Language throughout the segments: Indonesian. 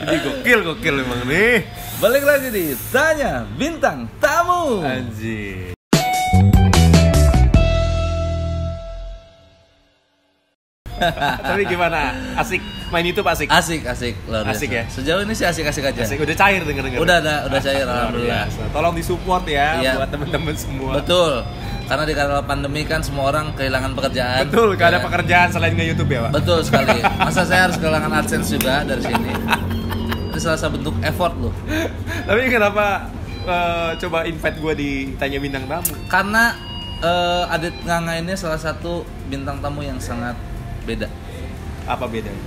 Ini gokil emang nih. Balik lagi di Tanya Bintang Tamu. Anjir. Tapi gimana? Asik main YouTube asik? Asik luar biasa. Asik ya? Sejauh ini sih asik aja. Asik, udah cair denger. Udah cair alhamdulillah. Tolong disupport ya Iya. buat teman-teman semua. Betul. Karena di kala pandemi kan semua orang kehilangan pekerjaan. Betul, gak ada pekerjaan selain nge-YouTube ya, Pak? Betul sekali. Masa saya harus kehilangan AdSense juga dari sini? Itu salah satu bentuk effort loh. Tapi kenapa coba invite gue di Tanya Bintang Tamu? Karena Adit Nganga ini salah satu bintang tamu yang sangat beda. Apa bedanya?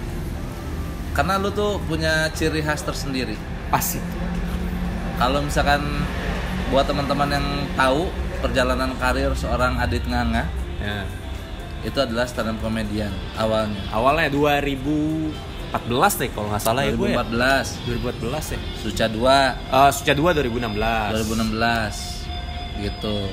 Karena lu tuh punya ciri khas tersendiri. Asik. Kalau misalkan buat teman-teman yang tahu perjalanan karir seorang Adit Nganga, Ya. itu adalah stand up comedian awalnya. Awalnya 2014 deh kalau nggak salah 2014. ya gue. 2014 ya. Suca 2 Suca 2 2016. 2016 gitu.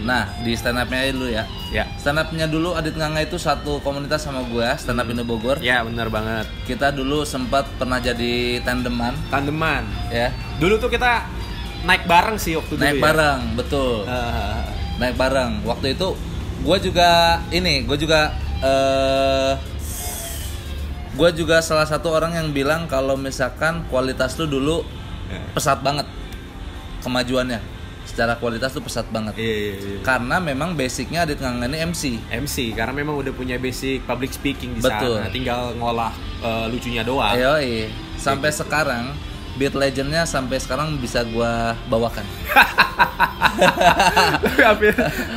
Nah, di stand up-nya dulu ya. Ya. Stand up-nya dulu Adit Nganga itu satu komunitas sama gua, stand up Indo Bogor. Ya, benar banget. Kita dulu sempat pernah jadi tandeman Tandeman. ya. Dulu tuh kita naik bareng sih waktu dulu Naik ya. bareng, betul. Naik bareng. Waktu itu gue juga salah satu orang yang bilang kalau misalkan kualitas lu dulu pesat banget kemajuannya. Secara kualitas tuh pesat banget. Iya. Karena memang basicnya Adit Nganga ini MC karena memang udah punya basic public speaking di Betul. sana. Tinggal ngolah lucunya doang. Yoi. Sampai sekarang Beat Legendnya sampai sekarang bisa gua bawakan.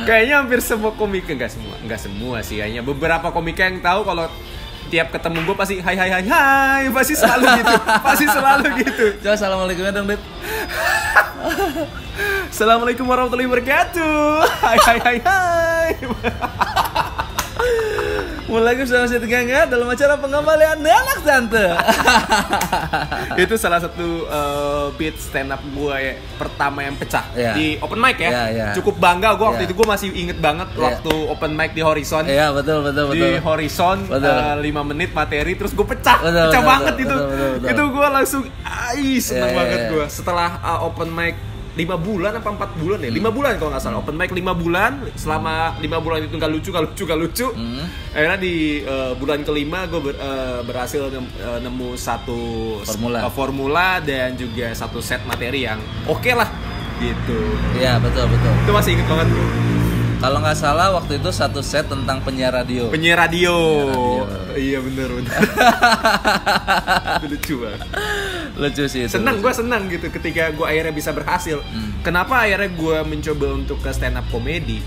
Kayaknya hampir semua komik, enggak semua sih, kayaknya beberapa komika yang tahu kalau tiap ketemu gue pasti hai pasti selalu gitu. Coba assalamualaikumnya dong, Dit. Assalamualaikum warahmatullahi wabarakatuh. Hai. Mulai lagi bersama Adit Nganga dalam acara pengembalian anak tante. Itu salah satu beat stand up gue ya, pertama yang pecah di open mic ya. Ya. Cukup bangga gue waktu itu, gue masih inget banget waktu open mic di Horizon. Iya, betul. Di Horizon 5 menit materi terus gue pecah banget itu. Betul. Itu gue langsung seneng banget gue. Iya. Setelah open mic 5 bulan apa 4 bulan ya? 5 bulan kalau nggak salah. Open mic 5 bulan. Selama 5 bulan itu nggak lucu. Akhirnya di bulan kelima gue berhasil nemu satu formula dan juga satu set materi yang oke lah gitu. Iya, betul. Itu masih inget banget bro. Kalau nggak salah waktu itu satu set tentang penyiar radio. Iya bener. Itu lucu banget. Lucu sih itu. Gue senang gitu ketika gue akhirnya bisa berhasil. Kenapa akhirnya gue mencoba untuk ke stand up comedy?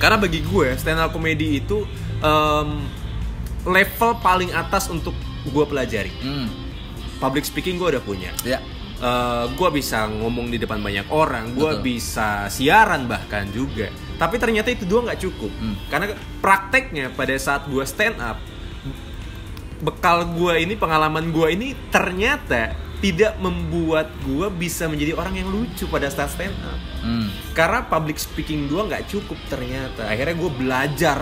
Karena bagi gue stand up comedy itu level paling atas untuk gue pelajari. Public speaking gue udah punya. Ya. Gue bisa ngomong di depan banyak orang, gue bisa siaran bahkan juga. Tapi ternyata itu doang nggak cukup. Karena prakteknya pada saat gue stand up, bekal gue ini, pengalaman gue ini ternyata tidak membuat gue bisa menjadi orang yang lucu pada saat stand up. Karena public speaking gue nggak cukup ternyata. Akhirnya gue belajar.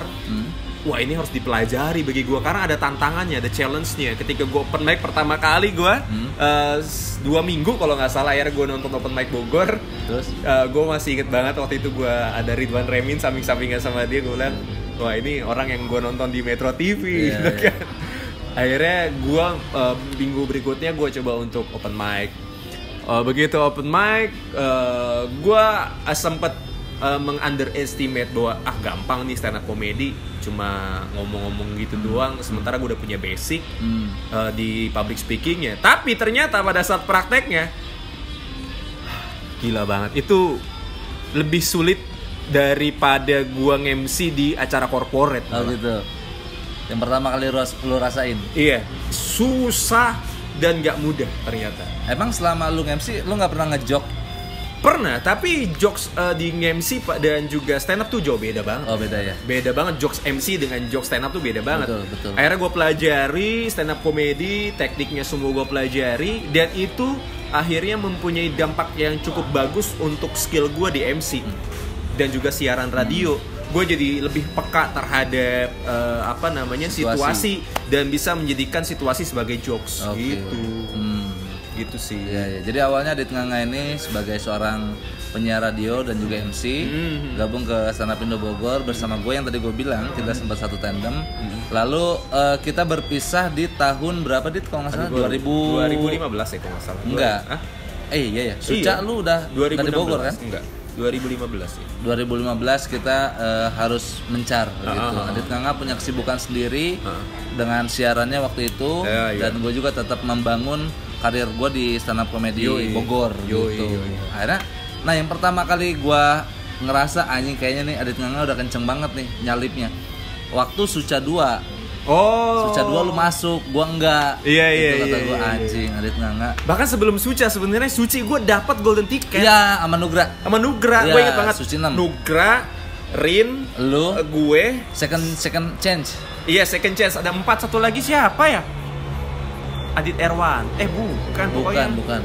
Wah, ini harus dipelajari bagi gue karena ada tantangannya, ada challenge-nya. Ketika gue open mic pertama kali gue 2 minggu kalau nggak salah, akhirnya gue nonton open mic Bogor. Terus gue masih inget banget waktu itu gue ada Ridwan Remin samping-sampingan sama dia. Gue bilang, wah ini orang yang gue nonton di Metro TV gitu kan. Akhirnya gue minggu berikutnya gue coba untuk open mic. Begitu open mic, gue sempet meng-underestimate bahwa gampang nih stand up comedy, cuma ngomong-ngomong gitu doang. Sementara gue udah punya basic di public speakingnya. Tapi ternyata pada saat prakteknya gila banget. Itu lebih sulit daripada gue nge-MC di acara corporate. Oh gitu. Yang pertama kali lu rasain. Iya, susah dan gak mudah ternyata. Emang selama lu nge-MC lu gak pernah nge-joke? Pernah, tapi jokes di MC dan juga stand up tuh jauh beda banget. Oh, beda ya? Beda banget, jokes MC dengan jokes stand up tuh beda banget. Betul. Akhirnya gue pelajari stand up comedy, tekniknya semua gue pelajari, dan itu akhirnya mempunyai dampak yang cukup bagus untuk skill gue di MC dan juga siaran radio. gue jadi lebih peka terhadap situasi dan bisa menjadikan situasi sebagai jokes gitu. Gitu sih. Ya. Jadi awalnya Adit Nganga ini sebagai seorang penyiar radio dan juga MC, gabung ke Stand Up Indo Bogor bersama gue yang tadi gue bilang kita sempat satu tandem. Lalu kita berpisah di tahun berapa Dit kalau nggak salah? 2015 ya kalau nggak salah. Enggak. Iya ya. Suca lu udah di Bogor kan? Enggak. 2015 ya. 2015 kita harus mencar gitu. Adit Nganga punya kesibukan sendiri dengan siarannya waktu itu dan gue juga tetap membangun karir gue di stand up comedy Bogor gitu. Akhirnya, nah yang pertama kali gue ngerasa anjing kayaknya nih Adit Nganga udah kenceng banget nih nyalipnya. Waktu Suca 2. Suca 2 lu masuk, gua enggak. Iya. Kata gua anjing Adit Nganga. Bahkan sebelum Suca sebenarnya Suci gua dapat golden ticket. Iya, sama Nugra. Gua ingat banget. Suci 6. Nugra, Rin, lu, gue, second chance. Iya, second chance. Ada 4, satu lagi siapa ya? Adit Erwan. Bukan.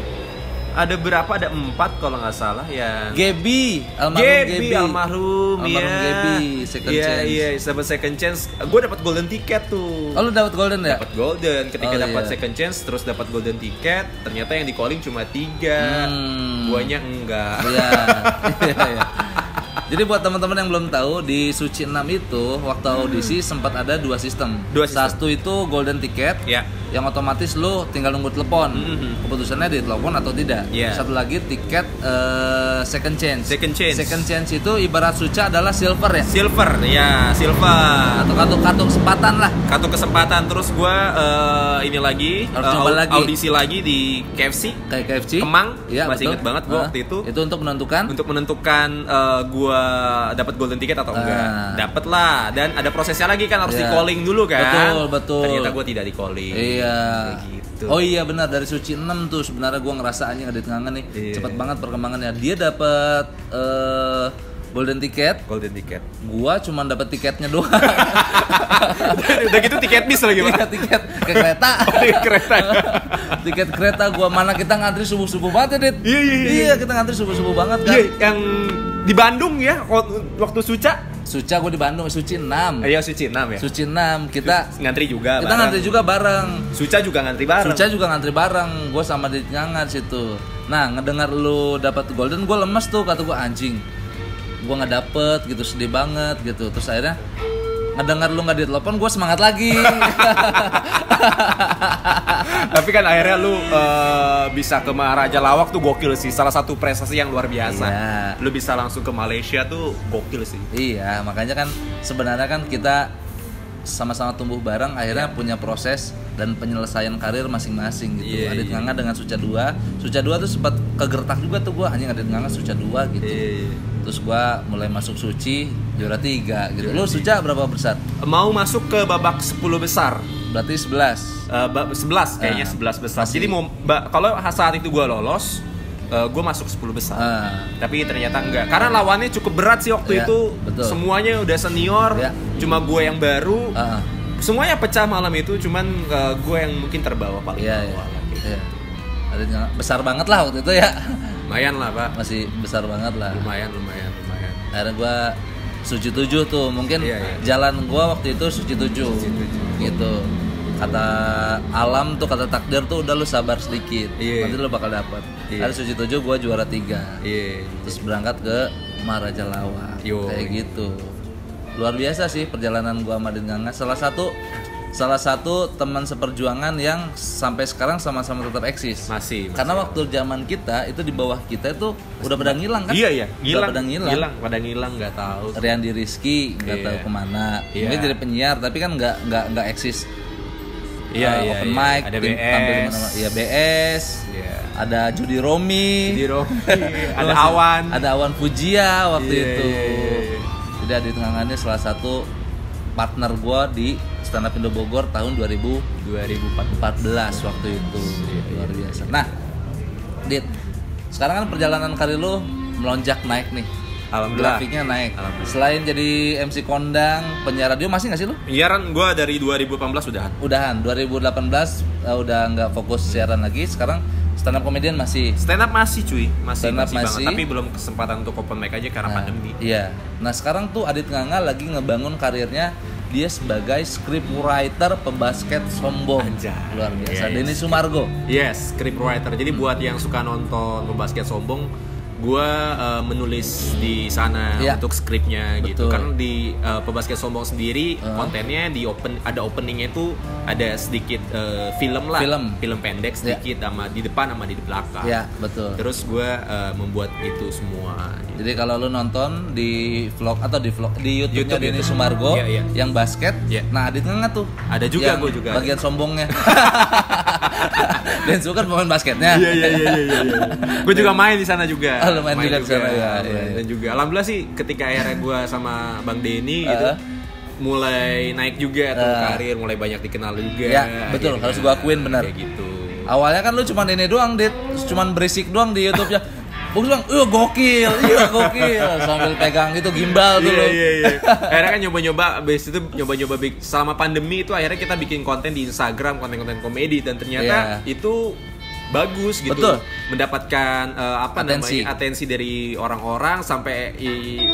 Ada berapa? Ada 4 kalau nggak salah ya. Gebi, almarhum ya. Gebi, second chance. Iya, dapat second chance. Gue dapat golden ticket tuh. Oh, lu dapat golden ya? Dapat golden. Ketika dapat second chance, terus dapat golden ticket. Ternyata yang di calling cuma 3. Guanya enggak. Iya. Jadi buat teman-teman yang belum tahu, di Suci 6 itu waktu audisi sempat ada 2 sistem. Satu itu golden ticket, yang otomatis lu tinggal nunggu telepon. Keputusannya ditelepon atau tidak. Satu lagi tiket second chance. Second chance itu ibarat Suca adalah silver ya. Silver. Atau kartu kesempatan lah. Kartu kesempatan. Terus gua ini lagi audisi lagi di KFC. Kemang. Masih inget banget gua waktu itu. Itu untuk menentukan gua dapat golden ticket atau enggak. Dapat lah, dan ada prosesnya lagi kan, harus di calling dulu kan. Betul. Ternyata gua tidak di calling. Iya. Gitu. Oh iya benar, dari Suci 6 tuh sebenarnya gua ngerasa anjing Adit Nganga nih cepet banget perkembangannya. Dia dapat golden ticket. Gua cuma dapat tiketnya doang. Udah gitu tiket bis lagi, Pak. Tiket ke kereta. Tiket kereta gua, mana kita ngantri subuh-subuh banget ya, Dit. Iya, kita ngantri subuh-subuh banget kan. Yang di Bandung ya waktu Suca gue di Bandung, Suci 6. Iya, Suci 6 ya. Suci 6 kita ngantri juga. Kita ngantri juga bareng. Suca juga ngantri bareng. Gue sama Adit Nganga situ. Nah, ngedengar lu dapat golden, gue lemes tuh, kata gue anjing. Gue nggak dapet gitu, sedih banget gitu. Terus akhirnya ngedengar lu nggak ditelepon, gue semangat lagi. Tapi kan akhirnya lu bisa ke Raja Lawak tuh gokil sih. Salah satu prestasi yang luar biasa. Lu bisa langsung ke Malaysia tuh gokil sih. Iya, makanya kan sebenarnya kan kita sama-sama tumbuh bareng, akhirnya punya proses dan penyelesaian karir masing-masing gitu. Adit Nganga dengan Suca 2 tuh sempat kegertak juga tuh gue, anjing Adit Nganga Suca 2 gitu. Terus gue mulai masuk Suci juara 3 gitu. Lu Suca berapa besar? Mau masuk ke babak 10 besar. Berarti 11. 11 kayaknya 11 besar. Jadi kalau saat itu gue lolos, gue masuk 10 besar. Tapi ternyata enggak. Karena lawannya cukup berat sih waktu itu. Betul. Semuanya udah senior, cuma gue yang baru. Semuanya pecah malam itu, cuman gue yang mungkin terbawa paling bawah. Ada besar banget lah waktu itu ya. Lumayan lah, Pak. Masih besar banget lah. Lumayan. Akhirnya gue Suci 7 tuh, mungkin jalan gue waktu itu Suci 7 gitu. Kata alam tuh, kata takdir tuh, udah lu sabar sedikit, nanti lu bakal dapet. Ada Suci 7 gue juara 3. Terus berangkat ke Maharaja Lawak. Kayak gitu. Luar biasa sih perjalanan gue sama Adit Nganga. Salah satu teman seperjuangan yang sampai sekarang sama-sama tetap eksis. Masih. Karena waktu zaman kita itu, di bawah kita itu udah pada ngilang kan? Iya. Pada ngilang nggak tahu. Riandi Rizky nggak tahu kemana. Mungkin jadi penyiar tapi kan nggak eksis. Open mic, ada BS. Iya, BS. Ada Judi Romi. Ada Awan Fujia waktu itu. Jadi Adit Nganga ini salah satu partner gue di Stand Up Indo Bogor tahun 2014 waktu itu. Luar biasa. Nah, Dit, sekarang kan perjalanan karir lu melonjak naik nih. Alhamdulillah. Grafiknya naik. Selain jadi MC kondang, penyiar radio masih nggak sih lu? Penyiaran gue dari 2018 udahan. 2018 udah nggak fokus siaran lagi. Sekarang Stand up comedian masih. Stand up masih cuy, masih Stand up banget. masih. Tapi belum kesempatan untuk open mic aja karena pandemi. Iya. Nah sekarang tuh Adit Nganga lagi ngebangun karirnya dia sebagai scriptwriter pebasket sombong. Anjay. Luar biasa. Yes. Denny Sumargo. Yes, scriptwriter. Jadi buat yang suka nonton pebasket sombong, gue menulis di sana untuk skripnya gitu. Karena di pebasket sombong sendiri kontennya ada openingnya itu ada sedikit film pendek sedikit sama di depan sama di belakang. Iya, betul. Terus gue membuat itu semua. Gitu. Jadi kalau lu nonton di vlog atau di YouTube-nya Denny Sumargo yang basket, nah Adit Nganga tuh ada juga gue juga bagian sombongnya. Dan suka pemain basketnya. Iya. Gue juga main di sana juga. Main juga di sana ya. Dan juga alhamdulillah sih ketika akhirnya gue sama Bang Denny gitu mulai naik juga tuh karir, mulai banyak dikenal juga. Ya, betul. Harus gue akuin benar. Kayak gitu. Awalnya kan lu cuman ini doang, Dit. Cuman berisik doang di YouTube-nya. Bagus bang, gokil, sambil pegang itu gimbal tuh. Iya. Akhirnya kan nyoba-nyoba, abis itu nyoba-nyoba selama pandemi itu akhirnya kita bikin konten di Instagram, konten-konten komedi dan ternyata itu bagus gitu. Betul. Mendapatkan atensi dari orang-orang sampai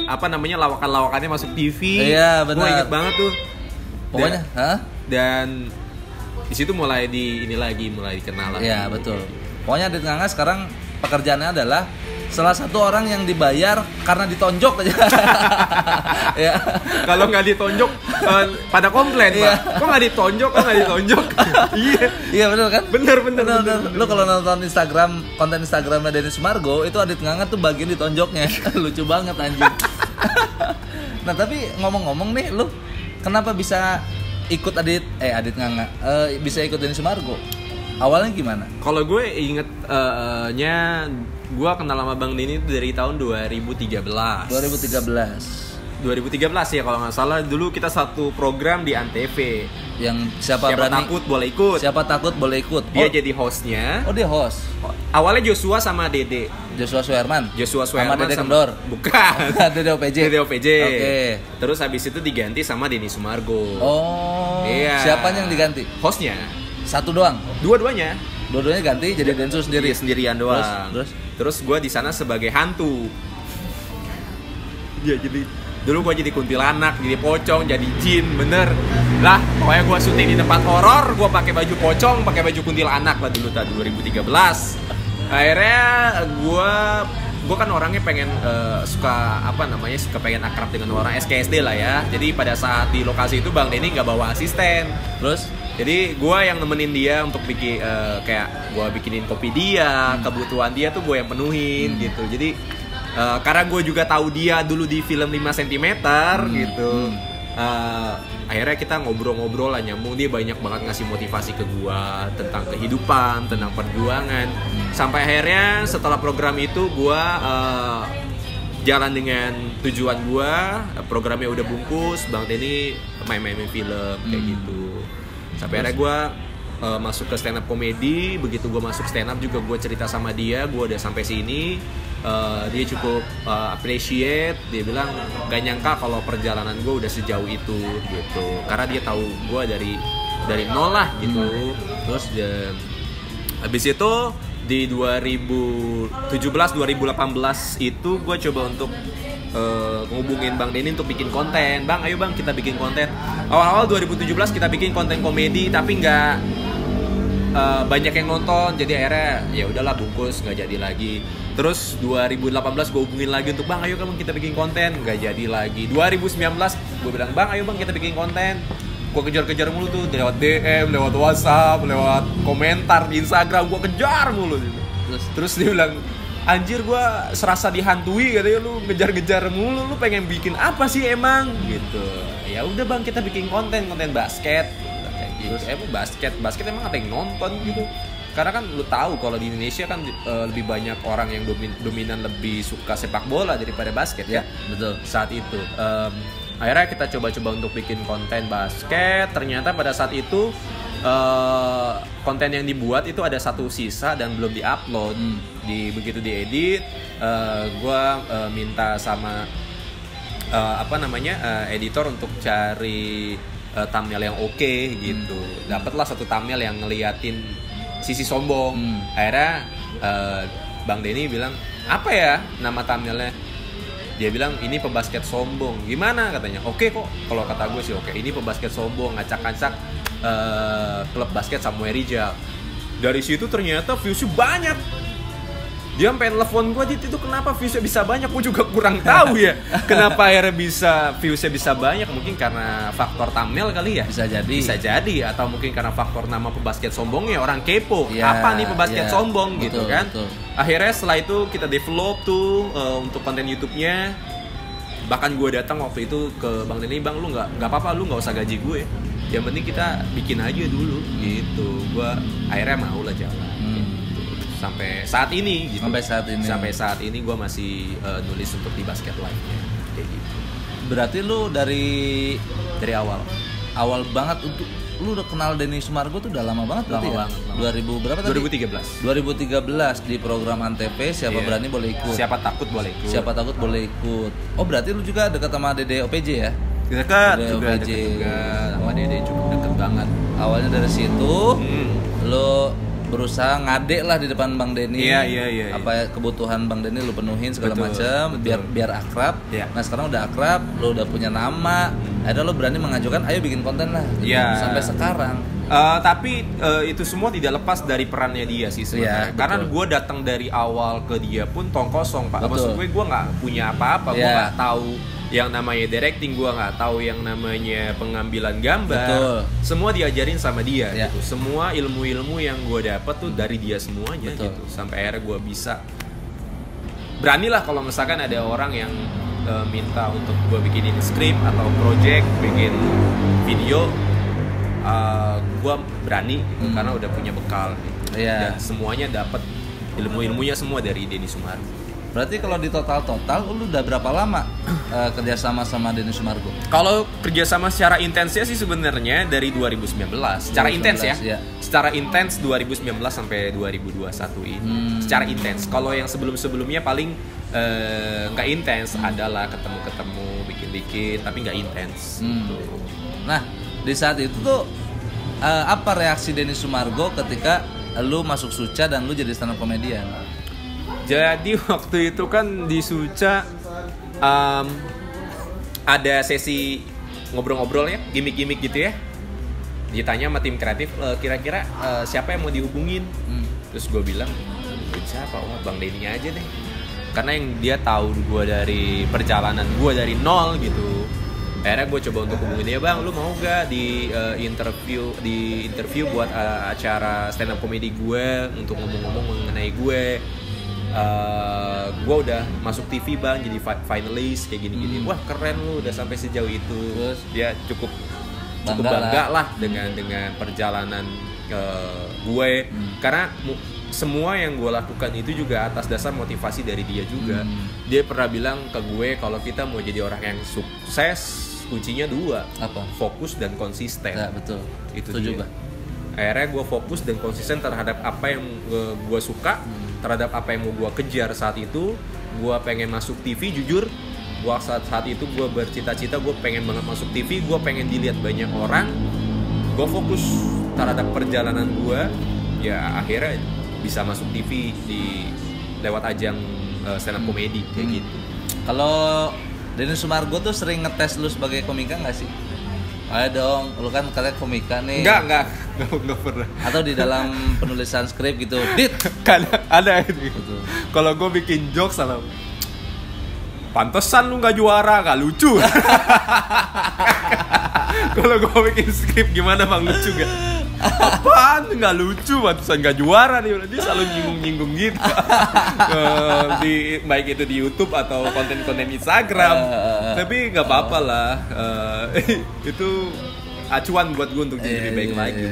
lawakan-lawakannya masuk TV. Iya, benar. Gue inget banget tuh. Pokoknya, dan di situ mulai dikenal lagi. Iya, betul. Pokoknya Adit Nganga sekarang pekerjaannya adalah salah satu orang yang dibayar karena ditonjok aja. Ya. Kalau nggak ditonjok pada komplain, Pak. Kok nggak ditonjok? Iya benar kan? Bener. Lu kalau nonton konten Instagramnya Denny Sumargo itu Adit Nganga tuh bagian ditonjoknya. Lucu banget anjing. Nah tapi ngomong-ngomong nih, lu kenapa bisa ikut Adit Nganga? Bisa ikut Denny Sumargo? Awalnya gimana? Kalau gue ingetnya gue kenal sama Bang Denny itu dari tahun 2013 ya kalau nggak salah. Dulu kita satu program di Antv yang siapa takut boleh ikut. Dia jadi hostnya. Dia host. Awalnya Joshua sama Dede. Joshua Suherman sama Dede Kendor. Bukan. Dede OPJ. Oke. Terus habis itu diganti sama Denny Sumargo. Iya. Siapanya yang diganti? Hostnya. Satu doang. Dua-duanya ganti jadi Densu sendiri. Dia sendirian doang. Terus gue di sana sebagai hantu. Dia jadi dulu gue jadi kuntilanak, jadi pocong, jadi jin, bener lah. Pokoknya gue syuting di tempat horor, gue pakai baju pocong, pakai baju kuntilanak lah dulu tahun 2013. Akhirnya gue kan orangnya pengen suka pengen akrab dengan orang, SKSD lah ya. Jadi pada saat di lokasi itu Bang Denny nggak bawa asisten. Jadi gue yang nemenin dia untuk bikin kayak gue bikinin kopi dia, kebutuhan dia tuh gue yang penuhin gitu. Jadi karena gue juga tahu dia dulu di film 5 cm gitu. Akhirnya kita ngobrol-ngobrol lah, nyambung. Dia banyak banget ngasih motivasi ke gue tentang kehidupan, tentang perjuangan. Sampai akhirnya setelah program itu gue jalan dengan tujuan gue. Programnya udah bungkus, Bang Denny main-main film kayak gitu. Sampai akhirnya gue masuk ke stand up komedi. Begitu gue masuk stand up juga gue cerita sama dia, gue udah sampai sini. Dia cukup appreciate. Dia bilang gak nyangka kalau perjalanan gue udah sejauh itu gitu. Karena dia tahu gue dari nol lah gitu. Terus habis itu di 2017-2018 itu gue coba untuk ngubungin Bang Denny untuk bikin konten. Bang, ayo Bang kita bikin konten. Awal-awal 2017 kita bikin konten komedi tapi nggak banyak yang nonton. Jadi akhirnya ya udahlah bungkus, nggak jadi lagi. Terus 2018 gue hubungin lagi untuk Bang, ayo Bang kita bikin konten, nggak jadi lagi. 2019 gue bilang Bang, ayo Bang kita bikin konten. Gue kejar-kejar mulu tuh lewat DM, lewat WhatsApp, lewat komentar di Instagram, gue kejar mulu. Terus dia bilang, anjir gue serasa dihantui katanya, lu ngejar-ngejar mulu, lu pengen bikin apa sih emang gitu. Ya udah Bang kita bikin konten basket kayak gitu. Basket emang ada yang nonton gitu. Karena kan lu tahu kalau di Indonesia kan lebih banyak orang yang dominan lebih suka sepak bola daripada basket ya. Betul. Saat itu akhirnya kita coba-coba untuk bikin konten basket. Ternyata pada saat itu konten yang dibuat itu ada satu sisa dan belum diupload. Begitu diedit, gue minta sama editor untuk cari thumbnail yang oke gitu. Dapatlah satu thumbnail yang ngeliatin sisi sombong. Akhirnya Bang Denny bilang, apa ya nama thumbnailnya? Dia bilang ini pebasket sombong. Gimana katanya? Oke kok. Kalau kata gue sih oke. Ini pebasket sombong, ngacak-ngacak klub basket Samuel Rizal. Dari situ ternyata viewsnya banyak. Dia pengen telepon gue, itu kenapa viewsnya bisa banyak? Gue juga kurang tahu ya. Kenapa akhirnya viewsnya bisa banyak? Mungkin karena faktor thumbnail kali ya. Bisa jadi. Atau mungkin karena faktor nama pebasket sombongnya, orang kepo. Apa nih pebasket sombong betul, gitu kan? Betul. Akhirnya setelah itu kita develop tuh untuk konten YouTube-nya. Bahkan gue datang waktu itu ke Bang Denny, Bang lu nggak apa-apa, lu nggak usah gaji gue. Yang penting kita bikin aja dulu gitu. Gue akhirnya mau lah jalan. Sampai saat ini gitu. Sampai saat ini gue masih nulis untuk di Basket Live-nya kayak gitu. Berarti lu dari awal banget untuk lu udah kenal Denny Sumargo tuh udah lama banget berarti ya? 2000 berapa tadi? 2013 di program Antv Siapa Berani Boleh Ikut. Siapa Takut Boleh Ikut. Oh, berarti lu juga dekat sama Dede OPJ ya? Dekat sama Dede juga deket banget. Awalnya dari situ lu berusaha ngadek lah di depan Bang Denny. Iya. Apa kebutuhan Bang Denny lu penuhin segala macam biar akrab. Yeah. Nah, sekarang udah akrab, lu udah punya nama. Akhirnya lu berani mengajukan ayo bikin konten lah. Gitu. Yeah. Sampai sekarang. Tapi itu semua tidak lepas dari perannya dia sih sebenarnya. Yeah, karena gue datang dari awal ke dia pun tong kosong, Pak. Maksud gue nggak punya apa-apa, gue nggak tahu yang namanya directing, gue nggak tahu yang namanya pengambilan gambar. Betul. Semua diajarin sama dia gitu. Semua ilmu-ilmu yang gue dapet tuh dari dia semuanya. Betul. Gitu. Sampai akhirnya gue bisa beranilah kalau misalkan ada orang yang minta untuk gue bikinin skrip atau project, bikin video, gue berani gitu, karena udah punya bekal gitu. Dan semuanya dapat ilmu-ilmunya semua dari Denny Sumargo. Berarti kalau di total lu udah berapa lama kerjasama sama Denny Sumargo? Kalau kerjasama secara intensnya sih sebenarnya dari 2019. Secara intens ya. Secara intens 2019 sampai 2021 ini. Secara intens. Kalau yang sebelumnya paling nggak intens, adalah ketemu bikin tapi nggak intens. Gitu. Nah, di saat itu tuh apa reaksi Denny Sumargo ketika lu masuk Suca dan lu jadi stand up comedian? Jadi waktu itu kan di Suca ada sesi ngobrol-ngobrol ya, gimmick-gimmick gitu ya. Ditanya sama tim kreatif, kira-kira siapa yang mau dihubungin? Terus gue bilang, siapa? Oh, Bang Denny aja deh. Karena yang dia tahu gue dari perjalanan gue dari nol gitu. Akhirnya gue coba untuk hubungin dia, Bang, lu mau gak di interview buat acara stand up comedy gue untuk ngomong-ngomong mengenai gue. Gue udah masuk TV, Bang, jadi finalis kayak gini-gini. Wah, keren lu udah sampai sejauh itu. Terus dia cukup bangga lah dengan perjalanan gue. Karena semua yang gue lakukan itu juga atas dasar motivasi dari dia juga. Dia pernah bilang ke gue, kalau kita mau jadi orang yang sukses, kuncinya 2. Apa? Fokus dan konsisten. Ya, betul. Itu juga. Akhirnya gue fokus dan konsisten terhadap apa yang gue suka, terhadap apa yang mau gue kejar saat itu. Gue pengen masuk TV, jujur gue saat itu gue bercita-cita gue pengen banget masuk TV, gue pengen dilihat banyak orang. Gue fokus terhadap perjalanan gue, ya akhirnya bisa masuk TV lewat ajang stand up comedy kayak gitu. Kalau Denny Sumargo tuh sering ngetes lu sebagai komika nggak sih? Ayo dong, lu kan katanya komika nih. Enggak pernah. Atau di dalam penulisan skrip gitu, Dit. Kan ada ini. Kalau gue bikin jokes salah. Pantesan lu nggak juara, nggak lucu. Kalau gue bikin skrip gimana, Bang, lucu gak? Apaan nggak lucu, pantesan nggak juara nih. Dia selalu nyinggung gitu. Baik itu di YouTube atau konten-konten Instagram. Tapi nggak apa-apa lah. Itu acuan buat gue untuk jadi lebih baik lagi.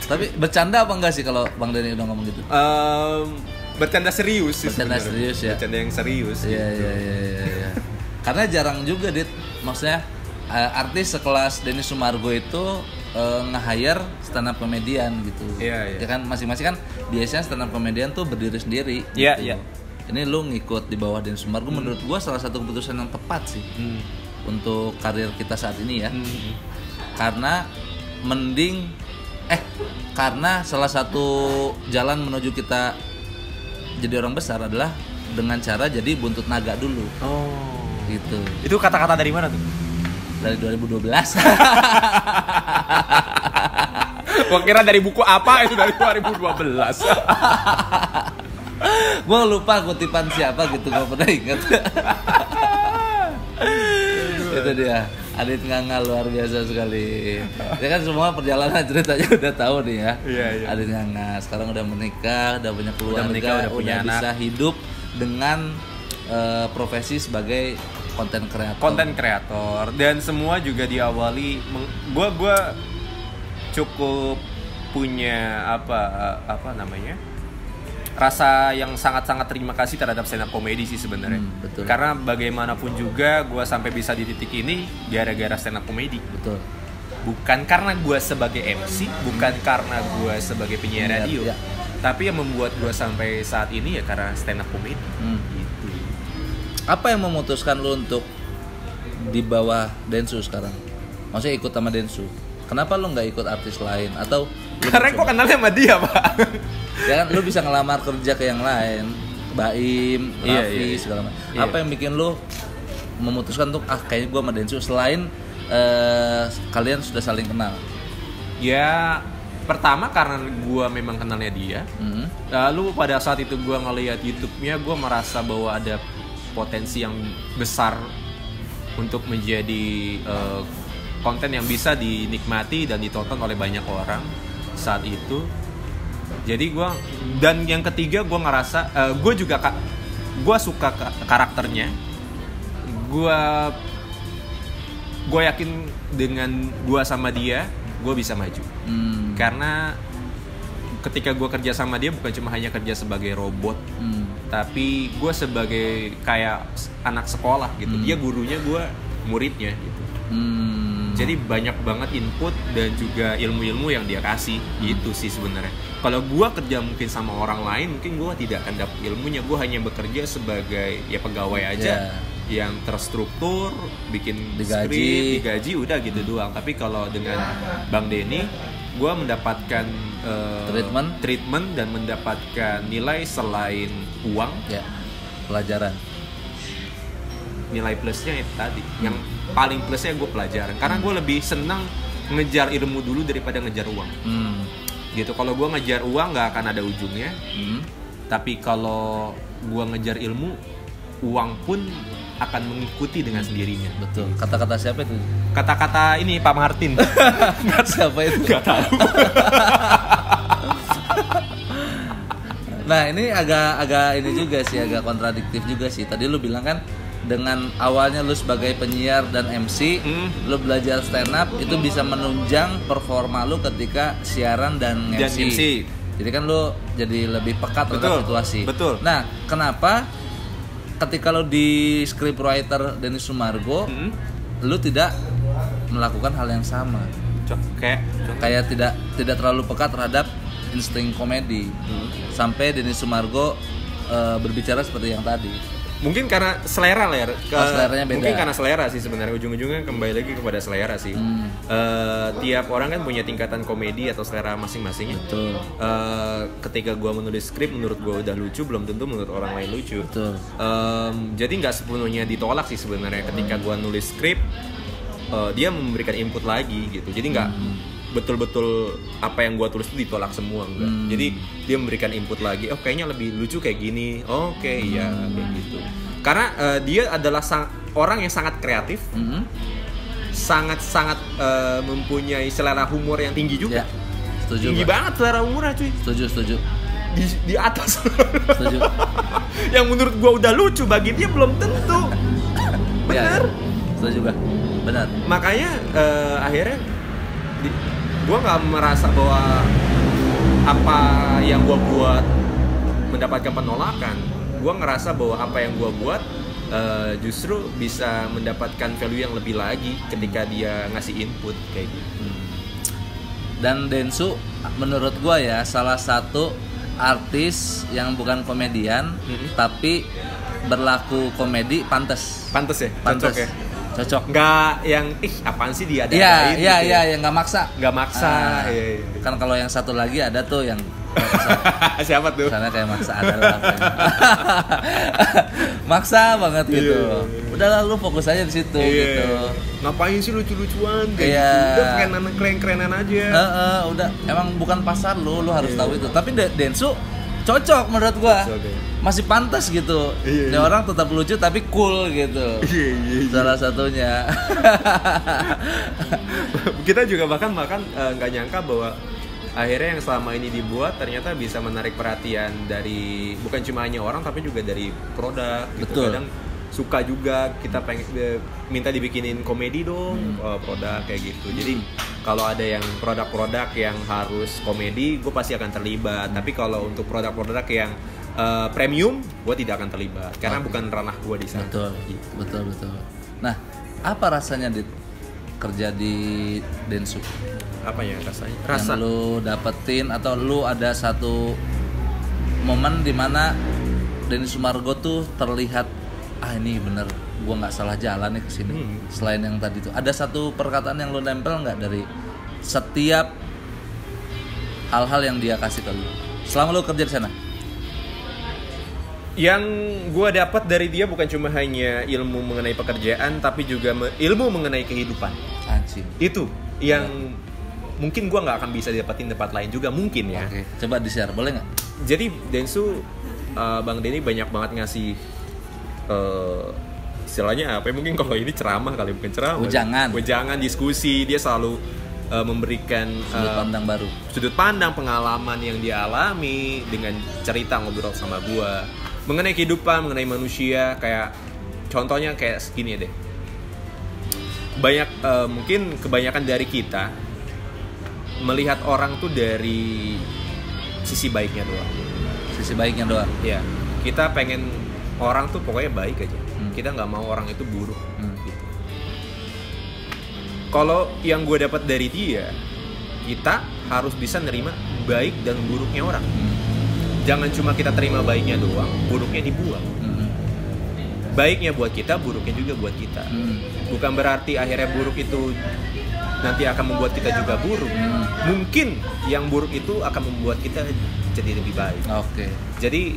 Tapi bercanda apa enggak sih kalau Bang Denny udah ngomong gitu? Bercanda serius sih. Bercanda serius ya. Bercanda yang serius. Iya. Karena jarang juga, Dit. Maksudnya artis sekelas Denny Sumargo itu nge-hire stand up comedian gitu. Iya. Ya kan masing-masing kan biasanya stand up comedian tuh berdiri sendiri. Iya, gitu. Iya. Ini lu ngikut di bawah Denny Sumargo menurut gua salah satu keputusan yang tepat sih. Untuk karir kita saat ini ya. Karena mending karena salah satu jalan menuju kita jadi orang besar adalah dengan cara jadi buntut naga dulu. Oh, gitu. Itu kata-kata dari mana tuh? Dari 2012. Gua kira dari buku apa, itu dari 2012. Gua lupa kutipan siapa gitu, gak pernah ingat. Itu dia, Adit Nganga luar biasa sekali. Ya kan semua perjalanan ceritanya udah tahu nih ya. Iya. Adit Nganga sekarang udah menikah, udah punya keluarga, udah punya anak. bisa hidup dengan profesi sebagai konten kreator. Dan semua juga diawali gua cukup punya apa namanya? Rasa yang sangat-sangat terima kasih terhadap stand up comedy sih sebenarnya. Betul. Karena bagaimanapun juga gue sampai bisa di titik ini gara-gara stand up comedy. Betul. Bukan karena gue sebagai MC, bukan karena gue sebagai penyiar radio, tapi yang membuat gue sampai saat ini ya karena stand up comedy. Gitu. Apa yang memutuskan lu untuk di bawah Densu sekarang? Maksudnya ikut sama Densu? Kenapa lu nggak ikut artis lain? Atau karena gue kenalnya sama dia, Pak. Ya kan lu bisa ngelamar kerja ke yang lain, Baim, Raffi, segala macam. Apa yang bikin lu memutuskan untuk kayaknya gue sama Densu selain kalian sudah saling kenal? Ya pertama karena gue memang kenalnya dia. Lalu pada saat itu gue ngeliat YouTube-nya, gue merasa bahwa ada potensi yang besar untuk menjadi konten yang bisa dinikmati dan ditonton oleh banyak orang saat itu. Jadi dan yang ketiga gue ngerasa gue suka karakternya. Gue yakin dengan gue sama dia gue bisa maju. Karena ketika gue kerja sama dia bukan cuma hanya kerja sebagai robot, tapi gue sebagai kayak anak sekolah gitu. Dia gurunya, gue muridnya gitu. Jadi banyak banget input dan juga ilmu-ilmu yang dia kasih. Gitu sih sebenarnya. Kalau gue kerja mungkin sama orang lain, mungkin gue tidak akan dapat ilmunya. Gue hanya bekerja sebagai ya pegawai aja yang terstruktur, bikin skrip, digaji, udah gitu doang. Tapi kalau dengan Bang Denny, gue mendapatkan treatment dan mendapatkan nilai selain uang, pelajaran. Nilai plusnya itu tadi. Yang paling plusnya gue pelajaran. Karena gue lebih senang ngejar ilmu dulu daripada ngejar uang. Gitu. Kalau gue ngejar uang nggak akan ada ujungnya. Tapi kalau gue ngejar ilmu, uang pun akan mengikuti dengan sendirinya. Betul. Kata-kata siapa itu? Kata-kata ini Pak Martin. Siapa itu? Gak tahu. Nah ini agak ini juga sih, agak kontradiktif juga sih. Tadi lu bilang kan dengan awalnya lu sebagai penyiar dan MC, lu belajar stand up itu bisa menunjang performa lu ketika siaran dan MC. Jadi kan lu jadi lebih peka terhadap situasi. Betul. Nah, kenapa ketika lu di scriptwriter Denny Sumargo, lu tidak melakukan hal yang sama? Kayak tidak terlalu peka terhadap insting komedi. Sampai Denny Sumargo berbicara seperti yang tadi. Mungkin karena selera lah ya. Seleranya beda. Mungkin karena selera sih sebenarnya, ujung-ujungnya kembali lagi kepada selera sih. Tiap orang kan punya tingkatan komedi atau selera masing-masing. Betul. Ketika gue menulis skrip menurut gue udah lucu, belum tentu menurut orang lain lucu. Betul. Jadi nggak sepenuhnya ditolak sih sebenarnya. Ketika gue nulis skrip, dia memberikan input lagi gitu. Jadi nggak betul-betul apa yang gue tulis itu ditolak semua, enggak. Jadi dia memberikan input lagi, kayaknya lebih lucu kayak gini, ya kayak gitu. Karena dia adalah orang yang sangat kreatif, sangat-sangat mempunyai selera humor yang tinggi juga. Setuju. Tinggi banget selera humornya, cuy. Setuju. Di atas. Setuju. Yang menurut gue udah lucu, bagi dia belum tentu. Bener. Setuju juga. Benar. Makanya akhirnya gue nggak merasa bahwa apa yang gue buat mendapatkan penolakan. Gue ngerasa bahwa apa yang gue buat justru bisa mendapatkan value yang lebih lagi ketika dia ngasih input kayak gitu. Dan Densu menurut gue ya salah satu artis yang bukan komedian tapi berlaku komedi pantes ya, pantes. ya. Cocok. Nggak yang apaan sih dia ada. Iya, yang nggak maksa. Nggak maksa. Iya. Kan kalau yang satu lagi ada tuh yang siapa tuh? Sana kayak maksa adalah maksa banget gitu. Udah lu fokus aja di situ gitu. Ngapain sih lucu-lucuan kayak gitu? Udah keren-kerenan aja. Udah emang bukan pasar lu harus tahu itu. Tapi Densu cocok menurut gua. Masih pantas gitu. Ini orang tetap lucu tapi cool gitu. Salah satunya. Kita juga bahkan nggak nyangka bahwa akhirnya yang selama ini dibuat ternyata bisa menarik perhatian dari bukan cuma hanya orang tapi juga dari produk gitu. Betul. Kadang suka juga kita pengen minta dibikinin komedi dong produk kayak gitu. Jadi kalau ada yang produk-produk yang harus komedi gue pasti akan terlibat. Tapi kalau untuk produk-produk yang premium gue tidak akan terlibat karena bukan ranah gue di sana. Betul. Nah, apa rasanya kerja di Densu? Apa ya rasanya? Yang lu dapetin atau lu ada satu momen dimana Denny Sumargo tuh terlihat ini bener gua nggak salah jalan nih kesini. Selain yang tadi tuh ada satu perkataan yang lu nempel nggak dari setiap hal-hal yang dia kasih ke lu selama lu kerja di sana? Yang gue dapat dari dia bukan cuma hanya ilmu mengenai pekerjaan, tapi juga ilmu mengenai kehidupan. Anjing. Itu yang mungkin gue nggak akan bisa dapetin tempat lain juga mungkin ya. Oke. Coba di-share boleh nggak? Jadi Densu, Bang Denny banyak banget ngasih istilahnya apa? Mungkin kalau ini ceramah kali, bukan ceramah. Ujangan, diskusi. Dia selalu memberikan sudut pandang pengalaman yang dia alami dengan cerita ngobrol sama gue mengenai kehidupan, mengenai manusia. Kayak contohnya kayak segini deh. Banyak mungkin kebanyakan dari kita melihat orang tuh dari sisi baiknya doang. Ya, kita pengen orang tuh pokoknya baik aja. Kita nggak mau orang itu buruk. Gitu. Kalau yang gue dapat dari dia, kita harus bisa nerima baik dan buruknya orang. Jangan cuma kita terima baiknya doang, buruknya dibuang. Baiknya buat kita, buruknya juga buat kita. Bukan berarti akhirnya buruk itu nanti akan membuat kita juga buruk. Mungkin yang buruk itu akan membuat kita jadi lebih baik. Jadi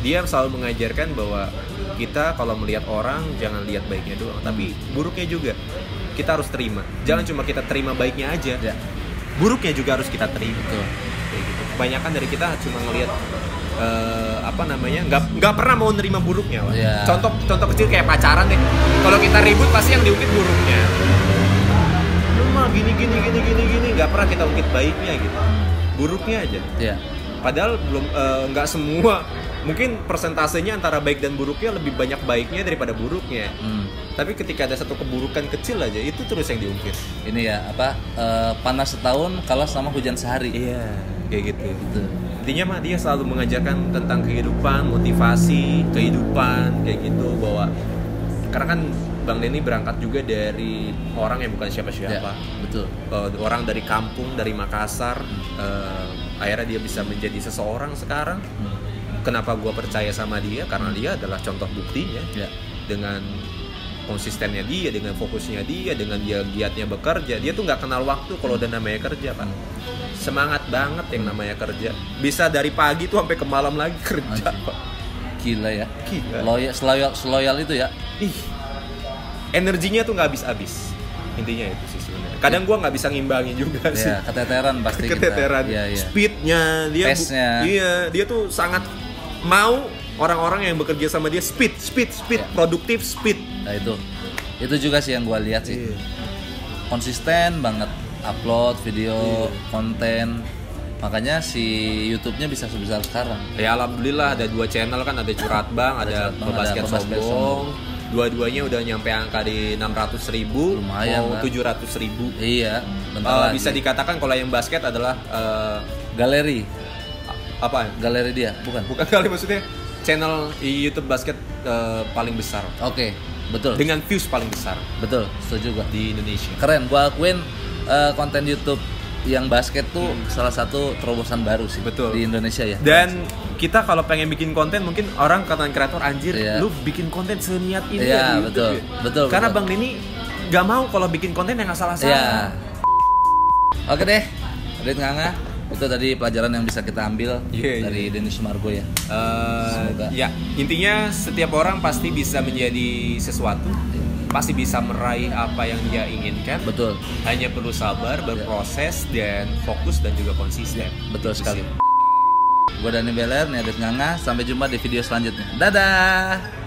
dia selalu mengajarkan bahwa kita kalau melihat orang jangan lihat baiknya doang, tapi buruknya juga kita harus terima. Jangan cuma kita terima baiknya aja, buruknya juga harus kita terima. Kayak gitu. Kebanyakan dari kita cuma ngelihat nggak pernah mau nerima buruknya. Contoh kecil kayak pacaran deh. Kalau kita ribut pasti yang diungkit buruknya. Lu mah gini, nggak pernah kita ungkit baiknya gitu. Buruknya aja. Padahal belum nggak semua. Mungkin persentasenya antara baik dan buruknya lebih banyak baiknya daripada buruknya. Tapi ketika ada satu keburukan kecil aja itu terus yang diungkit. Ini ya panas setahun kalah sama hujan sehari. Iya, kayak gitu. Intinya mah dia selalu mengajarkan tentang kehidupan, motivasi, kehidupan kayak gitu, bahwa karena kan Bang Denny berangkat juga dari orang yang bukan siapa-siapa. Betul. Orang dari kampung, dari Makassar, akhirnya dia bisa menjadi seseorang sekarang. Kenapa gue percaya sama dia? Karena dia adalah contoh buktinya. Dengan konsistennya dia, dengan fokusnya dia, dengan dia giatnya bekerja. Dia tuh nggak kenal waktu kalau udah namanya kerja kan. Semangat banget yang namanya kerja. Bisa dari pagi tuh sampai ke malam lagi kerja. Gila ya. Seloyal itu ya. Energinya tuh nggak habis-habis. Intinya itu sih sebenarnya. Kadang gue nggak bisa ngimbangin juga sih. Keteteran pasti. Keteteran. Speednya dia. Pace-nya. Dia tuh sangat mau orang-orang yang bekerja sama dia speed, produktif, speed. Nah itu juga sih yang gue lihat sih. Konsisten banget upload video, konten. Makanya si YouTube-nya bisa sebesar sekarang. Ya alhamdulillah ada 2 channel kan, ada Curhat Bang, ada Pebasket Sombong. Dua-duanya udah nyampe angka di 600.000, lumayan mau 700.000. Iya, bisa dikatakan kalau yang basket adalah galeri. Apa? Galeri dia, bukan kali maksudnya channel YouTube basket paling besar. Oke, betul. Dengan views paling besar. Betul, setuju gua. Di Indonesia. Keren, gua akuin konten YouTube yang basket tuh salah satu terobosan baru sih. Betul. Di Indonesia ya. Dan kita kalau pengen bikin konten, mungkin orang konten kreator anjir, lu bikin konten seniat ini ya di YouTube. Betul. Karena Bang Denny gak mau kalau bikin konten yang salah-salah. Oke deh, Adit Nganga, itu tadi pelajaran yang bisa kita ambil dari Denny Sumargo ya. Ya, intinya setiap orang pasti bisa menjadi sesuatu, pasti bisa meraih apa yang dia inginkan. Betul. Hanya perlu sabar, berproses, dan fokus dan juga konsisten. Betul sekali. Gue Dani Beler, ini Adit Nganga. Sampai jumpa di video selanjutnya. Dadah.